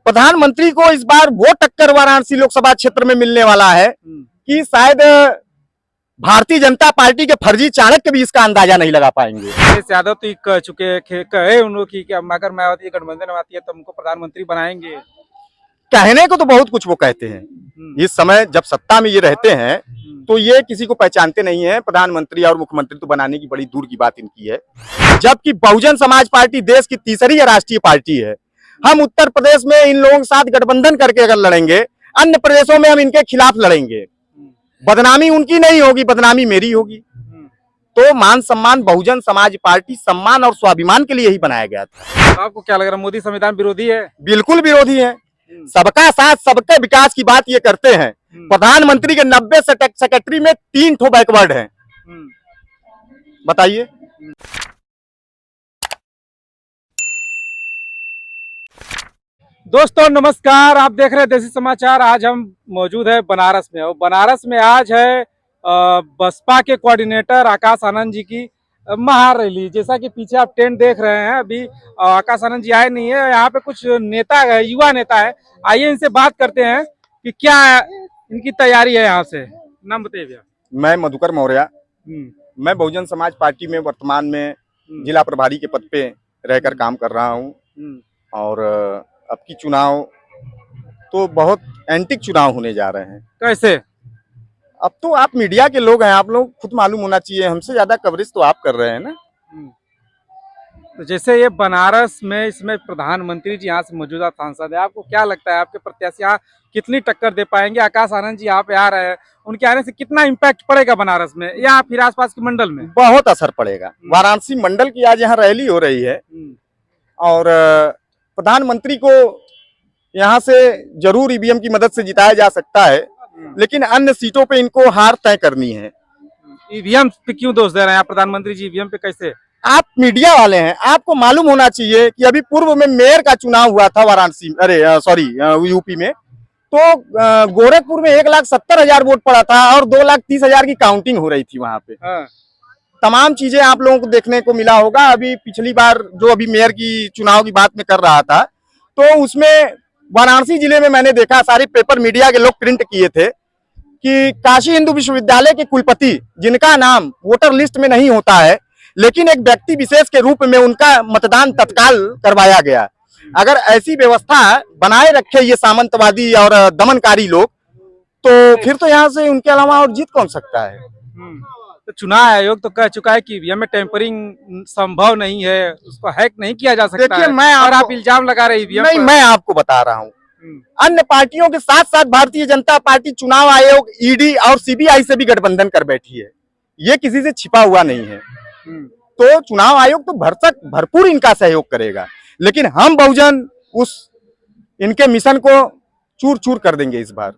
प्रधानमंत्री को इस बार वो टक्कर वाराणसी लोकसभा क्षेत्र में मिलने वाला है कि शायद भारतीय जनता पार्टी के फर्जी चाणक्य भी इसका अंदाजा नहीं लगा पाएंगे। यादव तो कह चुके कहे उन लोग की कि अगर मायावती गठबंधन में आती है तो हमको प्रधानमंत्री बनाएंगे। कहने को तो बहुत कुछ वो कहते हैं, इस समय जब सत्ता में ये रहते हैं तो ये किसी को पहचानते नहीं है। प्रधानमंत्री और मुख्यमंत्री तो बनाने की बड़ी दूर की बात इनकी है, जबकि बहुजन समाज पार्टी देश की तीसरी राष्ट्रीय पार्टी है। हम उत्तर प्रदेश में इन लोगों के साथ गठबंधन करके अगर लड़ेंगे, अन्य प्रदेशों में हम इनके खिलाफ लड़ेंगे। बदनामी उनकी नहीं होगी, बदनामी मेरी होगी। तो मान सम्मान बहुजन समाज पार्टी सम्मान और स्वाभिमान के लिए ही बनाया गया था। तो आपको क्या लग रहा है, मोदी संविधान विरोधी है? बिल्कुल विरोधी है। सबका साथ सबके विकास की बात ये करते हैं। प्रधानमंत्री के 90 सेक्रेटरी में 3 ठो बैकवर्ड हैं। बताइए। दोस्तों नमस्कार, आप देख रहे हैं देसी समाचार। आज हम मौजूद है बनारस में, और बनारस में आज है बसपा के कोऑर्डिनेटर आकाश आनंद जी की महारैली। जैसा कि पीछे आप टेंट देख रहे हैं, अभी आकाश आनंद जी आए नहीं है। यहाँ पे कुछ नेता है, युवा नेता है। आइए इनसे बात करते हैं कि क्या इनकी तैयारी है। यहाँ से नाम बताइए भैया। मैं मधुकर मौर्य, मैं बहुजन समाज पार्टी में वर्तमान में जिला प्रभारी के पद पे रहकर काम कर रहा हूँ। और अब की चुनाव तो बहुत एंटिक चुनाव होने जा रहे हैं। कैसे? अब तो आप मीडिया के लोग हैं, आप लोग खुद मालूम होना चाहिए। हमसे ज्यादा कवरेज तो आप कर रहे हैं ना। तो जैसे ये बनारस में इसमें प्रधानमंत्री जी यहाँ से मौजूदा सांसद है, आपको क्या लगता है आपके प्रत्याशी यहाँ कितनी टक्कर दे पाएंगे? आकाश आनंद जी यहाँ पे आ रहे हैं, उनके आने से कितना इम्पैक्ट पड़ेगा बनारस में या फिर आसपास के मंडल में? बहुत असर पड़ेगा। वाराणसी मंडल की आज यहाँ रैली हो रही है और प्रधानमंत्री को यहाँ से जरूर ईवीएम की मदद से जिताया जा सकता है, लेकिन अन्य सीटों पे इनको हार तय करनी है। ईवीएम पे क्यों दोष दे रहे हैं आप? प्रधानमंत्री जी ईवीएम पे कैसे? आप मीडिया वाले हैं, आपको मालूम होना चाहिए कि अभी पूर्व में मेयर का चुनाव हुआ था वाराणसी, यूपी में। तो गोरखपुर में 1,70,000 वोट पड़ा था और 2,30,000 की काउंटिंग हो रही थी वहां पे। तमाम चीजें आप लोगों को देखने को मिला होगा। अभी पिछली बार जो अभी मेयर की चुनाव की बात में कर रहा था, तो उसमें वाराणसी जिले में मैंने देखा, सारे पेपर मीडिया के लोग प्रिंट किए थे कि काशी हिंदू विश्वविद्यालय के कुलपति, जिनका नाम वोटर लिस्ट में नहीं होता है, लेकिन एक व्यक्ति विशेष के रूप में उनका मतदान तत्काल करवाया गया। अगर ऐसी व्यवस्था बनाए रखे ये सामंतवादी और दमनकारी लोग, तो फिर तो यहाँ से उनके अलावा और जीत कौन सकता है। तो चुनाव आयोग तो कह चुका है कि ईवीएम में टेम्परिंग संभव नहीं है, उसको हैक नहीं किया जा सकता है। मैं और आप इल्जाम लगा रहे ईवीएम नहीं, मैं आपको बता रहा हूँ, अन्य पार्टियों के साथ साथ भारतीय जनता पार्टी चुनाव आयोग, ईडी और सीबीआई से भी गठबंधन कर बैठी है। ये किसी से छिपा हुआ नहीं है। तो चुनाव आयोग तो भरपूर इनका सहयोग करेगा, लेकिन हम बहुजन इनके मिशन को चूर चूर कर देंगे इस बार।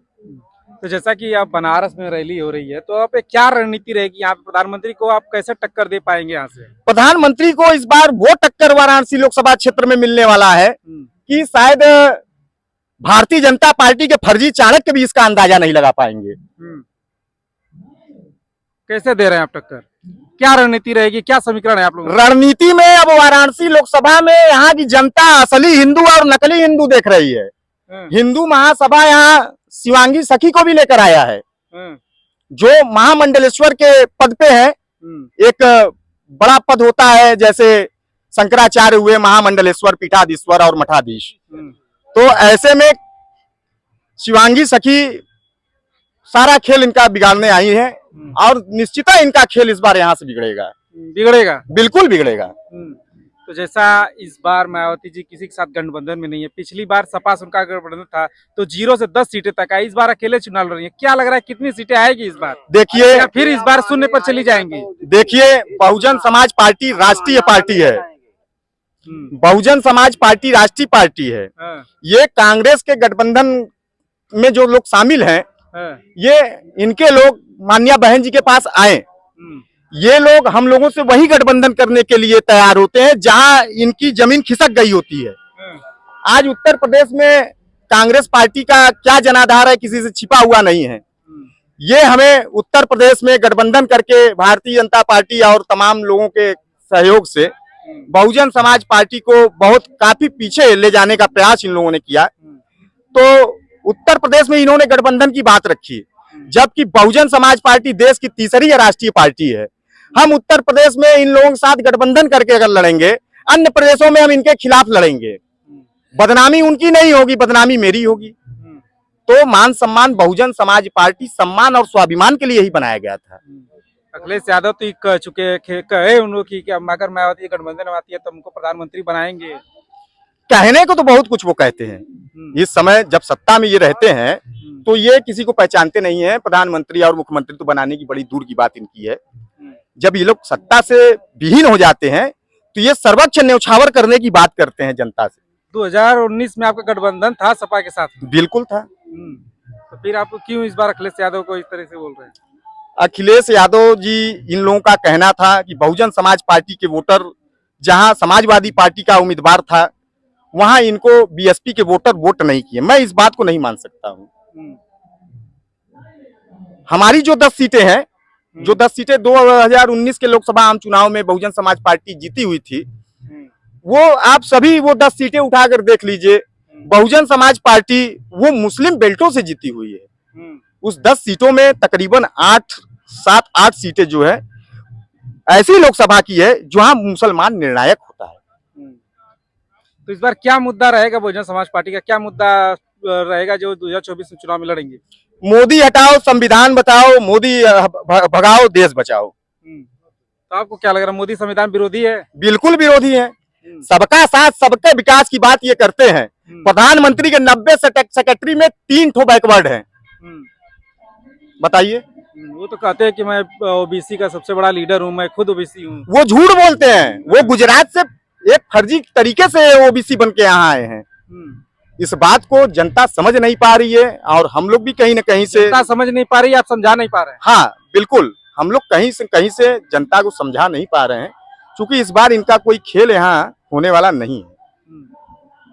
तो जैसा कि आप बनारस में रैली हो रही है, तो आप क्या रणनीति रहेगी यहाँ पे? प्रधानमंत्री को आप कैसे टक्कर दे पाएंगे यहाँ से? प्रधानमंत्री को इस बार वो टक्कर वाराणसी लोकसभा क्षेत्र में मिलने वाला है कि शायद भारतीय जनता पार्टी के फर्जी चाणक्य भी इसका अंदाजा नहीं लगा पाएंगे। कैसे दे रहे हैं आप टक्कर? क्या रणनीति रहेगी, क्या समीकरण है आप लोग? रणनीति में अब वाराणसी लोकसभा में यहाँ की जनता असली हिंदू और नकली हिंदू देख रही है। हिंदू महासभा यहाँ शिवांगी सखी को भी लेकर आया है, जो महामंडलेश्वर के पद पे है। एक बड़ा पद होता है, जैसे शंकराचार्य हुए महामंडलेश्वर, पीठाधीश्वर और मठाधीश। तो ऐसे में शिवांगी सखी सारा खेल इनका बिगाड़ने आई है और निश्चित इनका खेल इस बार यहाँ से बिगड़ेगा, बिल्कुल बिगड़ेगा। तो जैसा इस बार मायावती जी किसी के साथ गठबंधन में नहीं है, पिछली बार सपा उनका गठबंधन था तो 0 से 10 सीटें तक आई, इस बार अकेले चुनाव लड़ रही है। क्या लग रहा है कितनी सीटें आएगी इस बार? देखिए, फिर इस बार शून्य पर चली जाएंगी? देखिए, बहुजन समाज पार्टी राष्ट्रीय पार्टी है। बहुजन समाज पार्टी राष्ट्रीय पार्टी है। ये कांग्रेस के गठबंधन में जो लोग शामिल हैं, ये इनके लोग मान्या बहन जी के पास आए। ये लोग हम लोगों से वही गठबंधन करने के लिए तैयार होते हैं जहां इनकी जमीन खिसक गई होती है। आज उत्तर प्रदेश में कांग्रेस पार्टी का क्या जनाधार है, किसी से छिपा हुआ नहीं है। ये हमें उत्तर प्रदेश में गठबंधन करके भारतीय जनता पार्टी और तमाम लोगों के सहयोग से बहुजन समाज पार्टी को काफी पीछे ले जाने का प्रयास इन लोगों ने किया। तो उत्तर प्रदेश में इन्होंने गठबंधन की बात रखी, जबकि बहुजन समाज पार्टी देश की तीसरी राष्ट्रीय पार्टी है। हम उत्तर प्रदेश में इन लोगों के साथ गठबंधन करके अगर लड़ेंगे, अन्य प्रदेशों में हम इनके खिलाफ लड़ेंगे। बदनामी उनकी नहीं होगी, बदनामी मेरी होगी। तो मान सम्मान बहुजन समाज पार्टी सम्मान और स्वाभिमान के लिए ही बनाया गया था। अखिलेश यादव तो कह चुके कहे उन लोग की कि अगर मायावती गठबंधन में आती है तो हमको प्रधानमंत्री बनाएंगे। कहने को तो बहुत कुछ वो कहते हैं। इस समय जब सत्ता में ये रहते हैं तो ये किसी को पहचानते नहीं है। प्रधानमंत्री और मुख्यमंत्री तो बनाने की बड़ी दूर की बात इनकी है। जब ये लोग सत्ता से विहीन हो जाते हैं तो ये सर्वोच्च न्यौछावर करने की बात करते हैं जनता से। 2019 में आपका गठबंधन था सपा के साथ? बिल्कुल था। तो फिर आप क्यों इस बार अखिलेश यादव को इस तरह से बोल रहे हैं? अखिलेश यादव जी, इन लोगों का कहना था कि बहुजन समाज पार्टी के वोटर, जहां समाजवादी पार्टी का उम्मीदवार था वहां इनको बीएसपी के वोटर वोट नहीं किए। मैं इस बात को नहीं मान सकता हूं। हमारी जो 10 सीटें हैं, जो 10 सीटें 2019 के लोकसभा आम चुनाव में बहुजन समाज पार्टी जीती हुई थी, वो आप सभी वो 10 सीटें उठाकर देख लीजिए। बहुजन समाज पार्टी वो मुस्लिम बेल्टों से जीती हुई है। उस 10 सीटों में तकरीबन 8 सीटें जो है ऐसी लोकसभा की है जहां मुसलमान निर्णायक होता है। तो इस बार क्या मुद्दा रहेगा बहुजन समाज पार्टी का, क्या मुद्दा रहेगा जो 2024 में चुनाव में लड़ेंगे? मोदी हटाओ, संविधान बचाओ, मोदी भगाओ, देश बचाओ। तो आपको क्या लग रहा है, मोदी संविधान विरोधी है? बिल्कुल विरोधी है। सबका साथ सबके विकास की बात ये करते हैं। प्रधानमंत्री के 90 सेक्रेटरी में 3 ठो बैकवर्ड है। बताइए। वो तो कहते हैं कि मैं ओबीसी का सबसे बड़ा लीडर हूँ, मैं खुद ओबीसी हूँ। वो झूठ बोलते हैं। वो गुजरात से एक फर्जी तरीके से ओबीसी बन के यहाँ आए हैं। इस बात को जनता समझ नहीं पा रही है और हम लोग भी कहीं न कहीं से जनता समझ नहीं पा रही है, आप समझा नहीं पा रहे हैं? हाँ बिल्कुल, हम लोग कहीं से जनता को समझा नहीं पा रहे हैं, क्योंकि इस बार इनका कोई खेल यहाँ होने वाला नहीं है।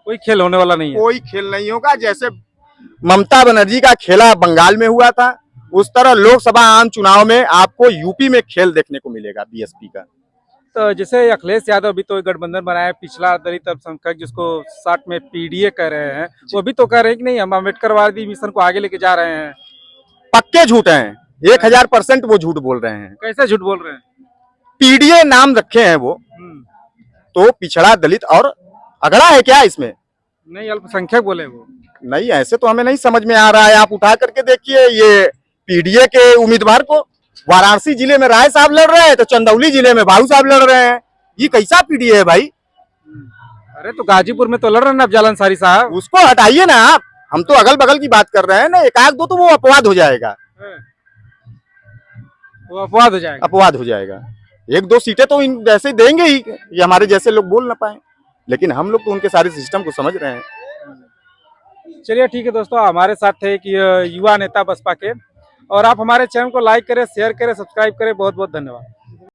कोई खेल होने वाला नहीं है। कोई खेल नहीं होगा। जैसे ममता बनर्जी का खेला बंगाल में हुआ था, उस तरह लोकसभा आम चुनाव में आपको यूपी में खेल देखने को मिलेगा बीएसपी का। तो जैसे अखिलेश यादव भी तो गठबंधन बनाया, पिछला दलित अल्पसंख्यक जिसको 60 में पीडीए कह रहे हैं, वो भी तो कह रहे हैं कि नहीं हम अम्बेडकरवादी मिशन को आगे लेके जा रहे हैं। पक्के झूठ हैं, 1000% वो झूठ बोल रहे हैं। कैसे झूठ बोल रहे हैं? पीडीए नाम रखे हैं वो, तो पिछड़ा दलित और अगड़ा है क्या इसमें? नहीं, अल्पसंख्यक बोले वो। नहीं, ऐसे तो हमें नहीं समझ में आ रहा है। आप उठा करके देखिए ये पीडीए के उम्मीदवार को। वाराणसी जिले में राय साहब लड़ रहे हैं तो चंदौली जिले में भाऊ साहब लड़ रहे हैं। ये कैसा पीडीए है भाई? अरे तो गाजीपुर में तो लड़ रहे हैं अफजल अंसारी साहब। उसको हटाइए ना आप, हम तो अगल बगल की बात कर रहे हैं ना। एक आध दो तो वो अपवाद हो जाएगा। वो अपवाद हो जाएगा। अपवाद हो जाएगा। 1-2 सीटें तो इन जैसे देंगे ही, ये हमारे जैसे लोग बोल ना पाए। लेकिन हम लोग तो उनके सारे सिस्टम को समझ रहे हैं। चलिए ठीक है दोस्तों, हमारे साथ थे कि युवा नेता बसपा के, और आप हमारे चैनल को लाइक करें, शेयर करें, सब्सक्राइब करें। बहुत बहुत धन्यवाद।